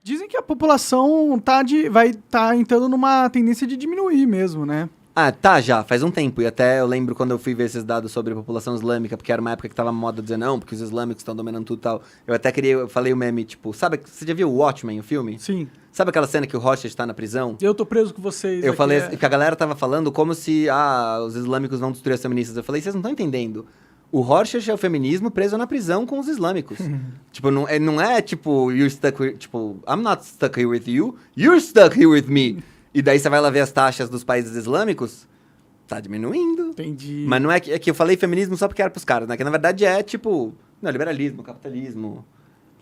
Dizem que a população vai estar entrando numa tendência de diminuir mesmo, né? Ah, tá, já, faz um tempo. E até eu lembro quando eu fui ver esses dados sobre a população islâmica, porque era uma época que tava moda dizer não, porque os islâmicos estão dominando tudo e tal. Eu falei o meme, tipo, sabe, você já viu o Watchmen, o filme? Sim. Sabe aquela cena que o Rorschach tá na prisão? Eu tô preso com vocês. Eu falei que a galera tava falando como se, os islâmicos vão destruir as feministas. Eu falei, vocês não estão entendendo. O Rorschach é o feminismo preso na prisão com os islâmicos. Tipo, não é tipo, you're stuck with, tipo, I'm not stuck here with you, you're stuck here with me. E daí você vai lá ver as taxas dos países islâmicos, tá diminuindo. Entendi. Mas não é que eu falei feminismo só porque era pros caras, né? Que na verdade é tipo, liberalismo, capitalismo.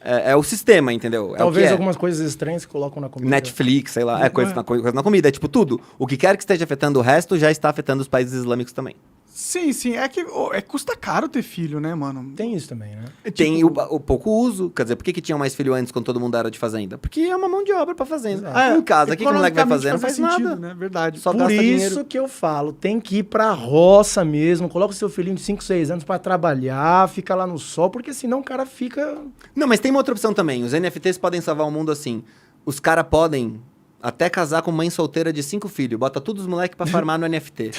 É o sistema, entendeu? Talvez algumas coisas estranhas que colocam na comida. Netflix, sei lá, coisa na comida. É tipo tudo. O que quer que esteja afetando o resto já está afetando os países islâmicos também. Sim. É que custa caro ter filho, né, mano? Tem isso também, né? Tem o pouco uso. Quer dizer, por que tinham mais filho antes quando todo mundo era de fazenda? Porque é uma mão de obra pra fazenda. Em casa, o que o moleque vai fazer? Não faz sentido, nada. né? Verdade. Só Por gasta isso dinheiro. que eu falo, tem que ir pra roça mesmo, coloca o seu filhinho de 5, 6 anos pra trabalhar, fica lá no sol, porque senão o cara fica... Não, mas tem uma outra opção também. Os NFTs podem salvar o mundo assim. Os caras podem até casar com mãe solteira de 5 filhos. Bota todos os moleques pra farmar no NFT.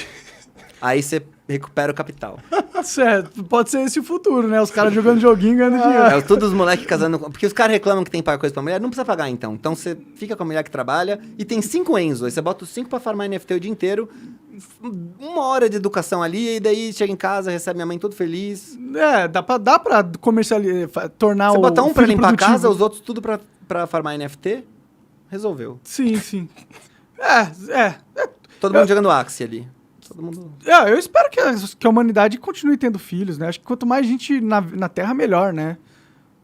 Aí você recupera o capital. Certo, pode ser esse o futuro, né? Os caras jogando joguinho ganhando dinheiro. Todos os moleques casando... Porque os caras reclamam que tem coisa pra mulher, não precisa pagar então. Então você fica com a mulher que trabalha e tem 5 Enzo. Aí você bota os 5 pra farmar NFT o dia inteiro. 1 hora de educação ali, e daí chega em casa, recebe minha mãe todo feliz. Dá pra comercializar, tornar Você o bota um pra filho limpar a produtivo. casa, os outros tudo pra farmar NFT, resolveu. Sim. Todo mundo jogando Axie ali. Todo mundo... Eu espero que a humanidade continue tendo filhos, né? Acho que quanto mais gente na Terra, melhor, né?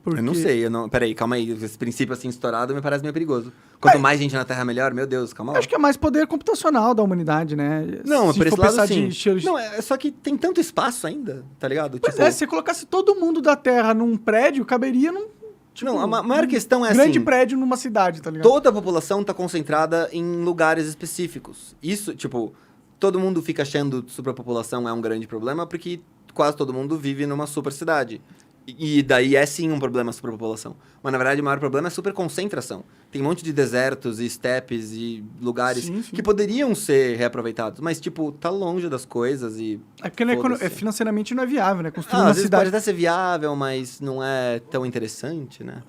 Porque... Eu não sei, peraí, calma aí. Esse princípio assim estourado me parece meio perigoso. Quanto mais gente na Terra, melhor. Meu Deus, calma lá. Acho que é mais poder computacional da humanidade, né? Não, se por esse for lado pensar sim. de... Não, só que tem tanto espaço ainda, tá ligado? Pois se você colocasse todo mundo da Terra num prédio, caberia num... Tipo, não, a maior questão é grande assim... prédio numa cidade, tá ligado? Toda a população tá concentrada em lugares específicos. Isso, tipo... Todo mundo fica achando que superpopulação é um grande problema porque quase todo mundo vive numa super cidade. E daí é sim um problema a superpopulação. Mas na verdade o maior problema é a superconcentração. Tem um monte de desertos e estepes e lugares que poderiam ser reaproveitados. Mas tipo, tá longe das coisas e... É porque financeiramente não é viável, né? Construir às uma vezes cidade... pode até ser viável, mas não é tão interessante, né?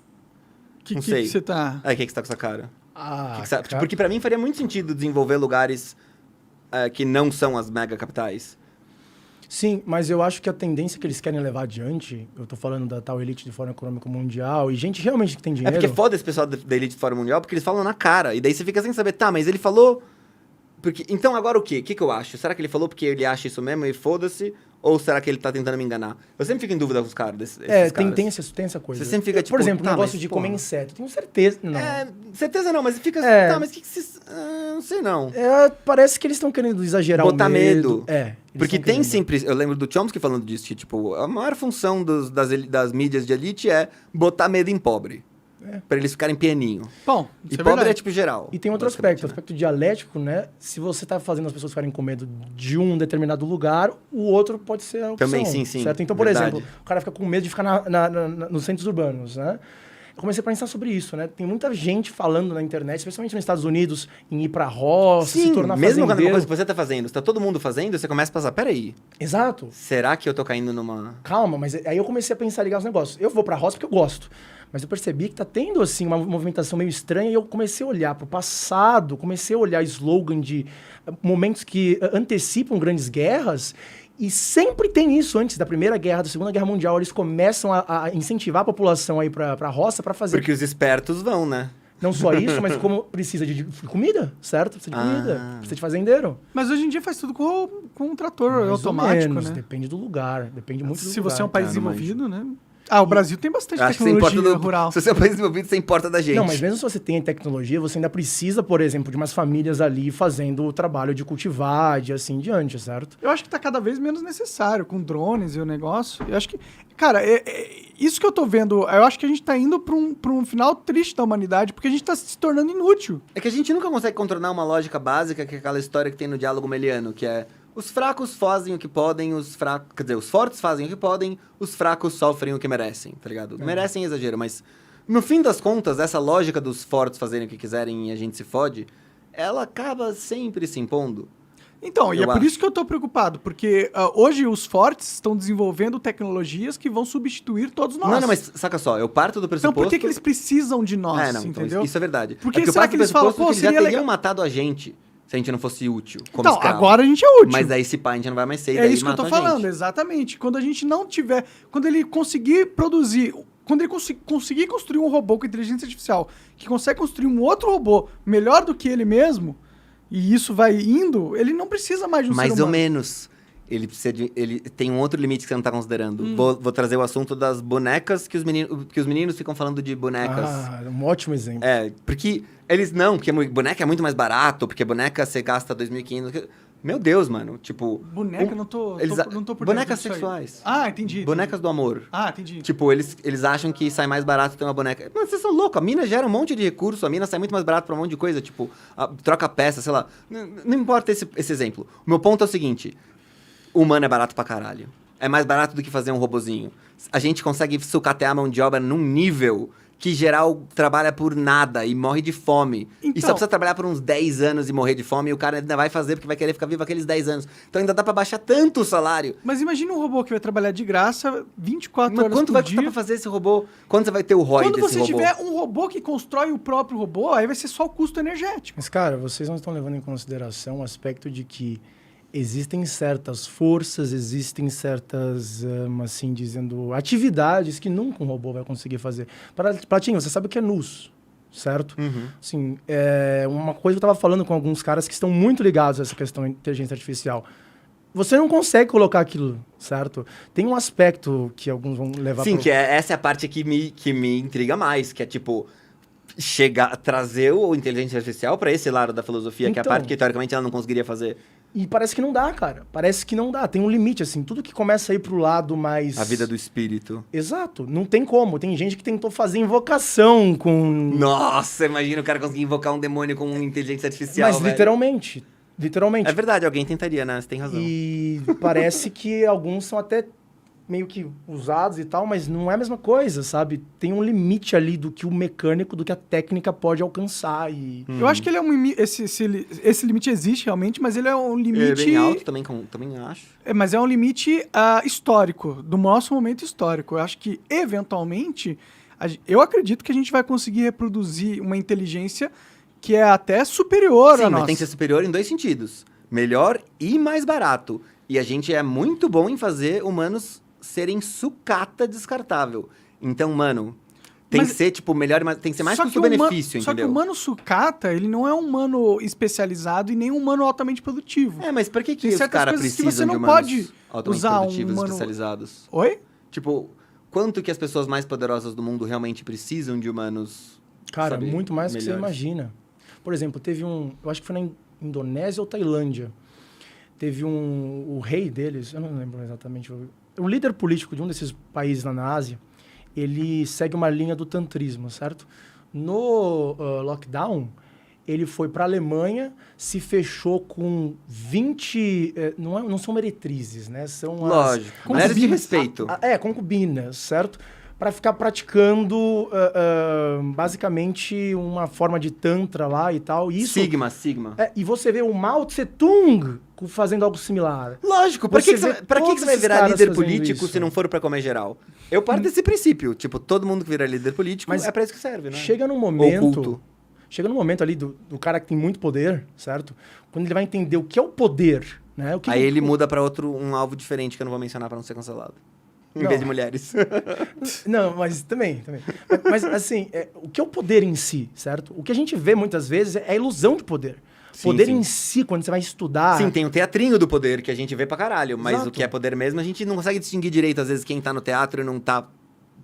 Que não sei. que você tá... O que você tá com essa cara? Cara. Porque pra mim faria muito sentido desenvolver lugares... que não são as mega capitais. Sim, mas eu acho que a tendência que eles querem levar adiante, eu tô falando da tal elite de Fórum Econômico Mundial, e gente realmente que tem dinheiro... É porque foda esse pessoal da elite do Fórum Mundial, porque eles falam na cara, e daí você fica sem saber, tá, mas ele falou... Porque, então agora o quê? O que eu acho? Será que ele falou porque ele acha isso mesmo e foda-se? Ou será que ele tá tentando me enganar? Eu sempre fico em dúvida com os caras, esses caras. Tem essa coisa. Você sempre fica, tipo... Por exemplo, o tá, negócio mas, de porra, comer inseto. Tenho certeza... Não. Certeza não, mas fica... Tá, mas o que se... não sei não. Parece que eles estão querendo exagerar botar o medo. medo. Porque tem sempre... Eu lembro do Chomsky falando disso, que, tipo, a maior função das mídias de elite é botar medo em pobre. Pra eles ficarem pianinho. Bom, e pobre é tipo geral. E tem outro aspecto, o aspecto dialético, né? Se você tá fazendo as pessoas ficarem com medo de um determinado lugar, o outro pode ser a opção. Também, sim. Certo? Então, por exemplo, o cara fica com medo de ficar nos centros urbanos, né? Eu comecei a pensar sobre isso, né? Tem muita gente falando na internet, especialmente nos Estados Unidos, em ir pra roça, se tornar mesmo fazendeiro. quando é uma coisa que você tá fazendo, se tá todo mundo fazendo, você começa a pensar, peraí. Exato. Será que eu tô caindo numa... Calma, mas aí eu comecei a pensar, ligar os negócios. Eu vou pra roça porque eu gosto. Mas eu percebi que tá tendo, assim, uma movimentação meio estranha e eu comecei a olhar pro passado, comecei a olhar slogan de momentos que antecipam grandes guerras e sempre tem isso antes da Primeira Guerra, da Segunda Guerra Mundial. Eles começam a incentivar a população a ir pra roça pra fazer... Porque os espertos vão, né? Não só isso, mas como precisa de comida, certo? Precisa de comida, precisa de fazendeiro. Mas hoje em dia faz tudo com um trator Mais automático, ou menos, né? Depende do lugar, depende muito do lugar. Se você é um país desenvolvido, né? O Brasil tem bastante Acho que você tecnologia importa rural. Se você é um país desenvolvido, você importa da gente. Não, mas mesmo se você tem tecnologia, você ainda precisa, por exemplo, de umas famílias ali fazendo o trabalho de cultivar, de assim em diante, certo? Eu acho que tá cada vez menos necessário, com drones e o negócio. Eu acho que, cara, isso que eu tô vendo, eu acho que a gente tá indo pra um final triste da humanidade, porque a gente tá se tornando inútil. É que a gente nunca consegue contornar uma lógica básica, que é aquela história que tem no diálogo meliano, que é... Os fracos fazem o que podem, os fortes fazem o que podem, os fracos sofrem o que merecem, tá ligado? Merecem é exagero, mas No fim das contas, essa lógica dos fortes fazerem o que quiserem e a gente se fode, ela acaba sempre se impondo. Então, e Eu é por acho. isso que eu tô preocupado, porque hoje os fortes estão desenvolvendo tecnologias que vão substituir todos nós. Não, mas saca só, eu parto do Então pressuposto... por que eles precisam de nós, então, entendeu? isso é verdade. Porque eu será parto que do eles falam, pressuposto pô, que eles já seria teriam legal... matado a gente se a gente não fosse útil como Então, escravo. agora a gente é útil. Mas daí se pá, a gente não vai mais ser, e É daí isso que eu tô matam a falando, gente. exatamente. Quando a gente não tiver... Quando ele conseguir produzir... Quando ele conseguir construir um robô com inteligência artificial que consegue construir um outro robô melhor do que ele mesmo, e isso vai indo, ele não precisa mais de um ser Mais humano. ou menos. Ele precisa ele tem um outro limite que você não tá considerando. Vou trazer o assunto das bonecas que os meninos ficam falando de bonecas. Um ótimo exemplo. Porque eles não, porque boneca é muito mais barato, porque boneca você gasta 2.500. Meu Deus, mano, tipo... Boneca, não tô por bonecas dentro disso aí. sexuais. Ah, entendi. Bonecas do amor. Ah, entendi. Tipo, eles acham que sai mais barato ter uma boneca. Mas vocês são loucos, a mina gera um monte de recurso, a mina sai muito mais barato pra um monte de coisa, tipo, troca peça, sei lá. Não importa esse exemplo. O meu ponto é o seguinte: o humano é barato pra caralho. É mais barato do que fazer um robozinho. A gente consegue sucatear a mão de obra num nível que geral trabalha por nada e morre de fome. E Então- só precisa trabalhar por uns 10 anos e morrer de fome, e o cara ainda vai fazer porque vai querer ficar vivo aqueles 10 anos. Então ainda dá pra baixar tanto o salário. Mas imagina um robô que vai trabalhar de graça 24 Mas horas quanto por vai dia. custar pra fazer esse robô? Quando você vai ter o ROI Quando desse você robô? tiver um robô que constrói o próprio robô, aí vai ser só o custo energético. Mas, cara, vocês não estão levando em consideração o aspecto de que existem certas forças, existem certas, assim dizendo, atividades que nunca um robô vai conseguir fazer. Platinho, você sabe o que é NUS, certo? Assim, é uma coisa que eu estava falando com alguns caras que estão muito ligados a essa questão de inteligência artificial. Você não consegue colocar aquilo, certo? Tem um aspecto que alguns vão levar Sim, pro... essa é a parte que me intriga mais, que é tipo trazer o inteligência artificial pra esse lado da filosofia, que é a Então. parte que teoricamente ela não conseguiria fazer. E parece que não dá, cara. Parece que não dá. Tem um limite, assim. Tudo que começa a ir pro lado mais... A vida do espírito. Exato. Não tem como. Tem gente que tentou fazer invocação com... Nossa, imagina o cara conseguir invocar um demônio com inteligência artificial, Mas velho. literalmente. Literalmente. É verdade, alguém tentaria, né? Você tem razão. E parece que alguns são até meio que usados e tal, mas não é a mesma coisa, sabe? Tem um limite ali do que o mecânico, do que a técnica pode alcançar e... Eu acho que ele é esse limite existe realmente, mas ele é um limite... Ele é bem alto também acho. Mas é um limite histórico, do nosso momento histórico. Eu acho que, eventualmente, eu acredito que a gente vai conseguir reproduzir uma inteligência que é até superior Sim, à mas nossa. tem que ser superior em dois sentidos. Melhor e mais barato. E a gente é muito bom em fazer humanos serem sucata descartável. Então, mano, tem Mas- que ser, tipo, melhor, mas tem que ser mais Só que o custo-benefício, Só que entendeu? o humano sucata, ele não é um humano especializado e nem um humano altamente produtivo. É, mas por que Tem os certas caras coisas que precisam você de não humanos pode altamente usar um produtivos humano- especializados? Oi? Tipo, quanto que as pessoas mais poderosas do mundo realmente precisam de humanos, Cara, sabe, muito mais do que você melhores? imagina. Por exemplo, teve um... Eu acho que foi na Indonésia ou Tailândia. Teve o rei deles, eu não lembro exatamente, o líder político de um desses países lá na Ásia, ele segue uma linha do tantrismo, certo? No lockdown, ele foi para a Alemanha, se fechou com 20... não são meretrizes, né? São Lógico, mulheres de concubinas. respeito. Concubinas, certo? Para ficar praticando, basicamente, uma forma de tantra lá e tal. E isso, Sigma. e você vê o Mao Tse Tung fazendo algo similar. Lógico, pra que Você vê você todos vai esses virar caras líder fazendo político isso. se não for pra comer geral? Eu parto desse princípio. Tipo, todo mundo que vira líder político Mas é pra isso que serve, né? Chega num momento... Oculto. Chega num momento ali do cara que tem muito poder, certo? Quando ele vai entender o que é o poder, né? O que Aí ele muda pra um alvo diferente que eu não vou mencionar pra não ser cancelado. Em Não. vez de mulheres. Não, mas também. Mas, assim, o que é o poder em si, certo? O que a gente vê muitas vezes é a ilusão de poder. Sim, Poder sim. em si, quando você vai estudar... Sim, tem o teatrinho do poder que a gente vê pra caralho, mas Exato. o que é poder mesmo, a gente não consegue distinguir direito, às vezes, quem tá no teatro e não tá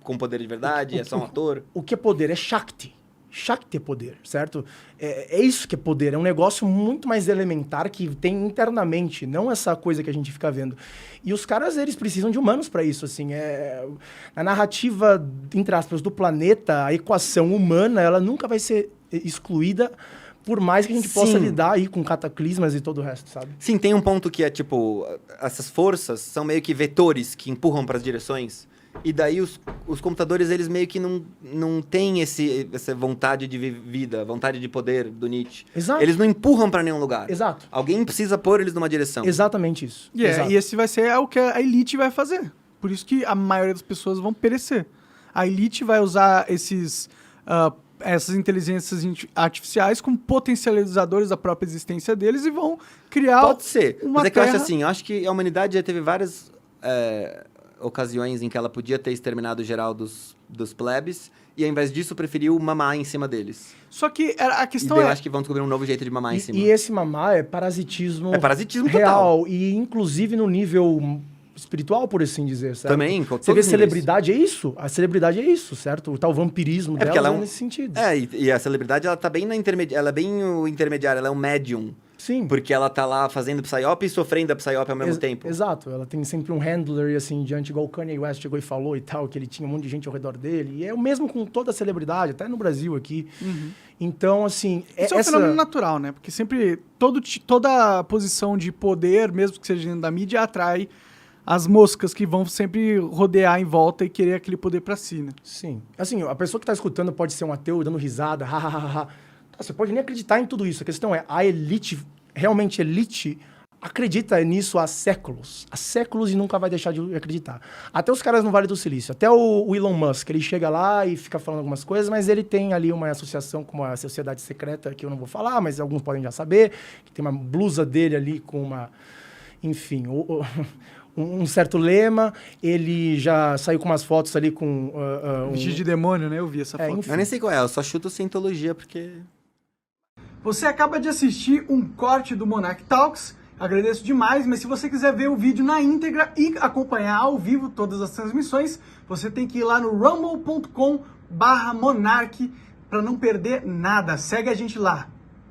com poder de verdade, é só um ator. O que é poder? É Shakti. Shakti é poder, certo? É isso que é poder. É um negócio muito mais elementar que tem internamente, não essa coisa que a gente fica vendo. E os caras, eles precisam de humanos para isso, assim. A narrativa, entre aspas, do planeta, a equação humana, ela nunca vai ser excluída, por mais que a gente possa Sim. lidar aí com cataclismas e todo o resto, sabe? Sim, tem um ponto que é, tipo, essas forças são meio que vetores que empurram pras direções. E daí os computadores, eles meio que não têm essa vontade de vida, vontade de poder do Nietzsche. Exato. Eles não empurram para nenhum lugar. Exato. Alguém precisa pôr eles numa direção. Exatamente isso. Exato. E esse vai ser o que a elite vai fazer. Por isso que a maioria das pessoas vão perecer. A elite vai usar essas inteligências artificiais como potencializadores da própria existência deles e vão criar Pode ser. uma Mas é que eu terra... acho assim, eu acho que a humanidade já teve várias ocasiões em que ela podia ter exterminado geral dos plebes e ao invés disso preferiu mamar em cima deles. Só que a E questão daí eu é... acho que vão descobrir um novo jeito de mamar em cima. E esse mamar é parasitismo, É parasitismo real. total. E inclusive no nível espiritual, por assim dizer, certo? Também, com Você todos vê os celebridade, é isso. A celebridade é isso, certo? O tal vampirismo porque dela ela é nesse sentido. E a celebridade, ela tá bem na ela é bem o intermediário, ela é um médium. Sim. Porque ela tá lá fazendo psyop e sofrendo a psyop ao mesmo tempo. Exato. Ela tem sempre um handler e assim diante, igual o Kanye West chegou e falou e tal, que ele tinha um monte de gente ao redor dele. E é o mesmo com toda a celebridade, até no Brasil aqui. Então, assim... Isso é um fenômeno natural, né? Porque sempre toda posição de poder, mesmo que seja dentro da mídia, atrai as moscas que vão sempre rodear em volta e querer aquele poder pra si, né? Sim. Assim, a pessoa que tá escutando pode ser um ateu dando risada, hahaha. Você pode nem acreditar em tudo isso. A questão é, a elite, realmente elite, acredita nisso há séculos. Há séculos e nunca vai deixar de acreditar. Até os caras no Vale do Silício. Até o Elon Musk, ele chega lá e fica falando algumas coisas, mas ele tem ali uma associação com uma sociedade secreta que eu não vou falar, mas alguns podem já saber, que tem uma blusa dele ali com uma... Enfim, um certo lema. Ele já saiu com umas fotos ali com... Vestido de demônio, né? Eu vi essa foto. enfim. Eu nem sei qual é, eu só chuto cientologia porque... Você acaba de assistir um corte do Monarch Talks. Agradeço demais, mas se você quiser ver o vídeo na íntegra e acompanhar ao vivo todas as transmissões, você tem que ir lá no rumble.com/monarch para não perder nada. Segue a gente lá.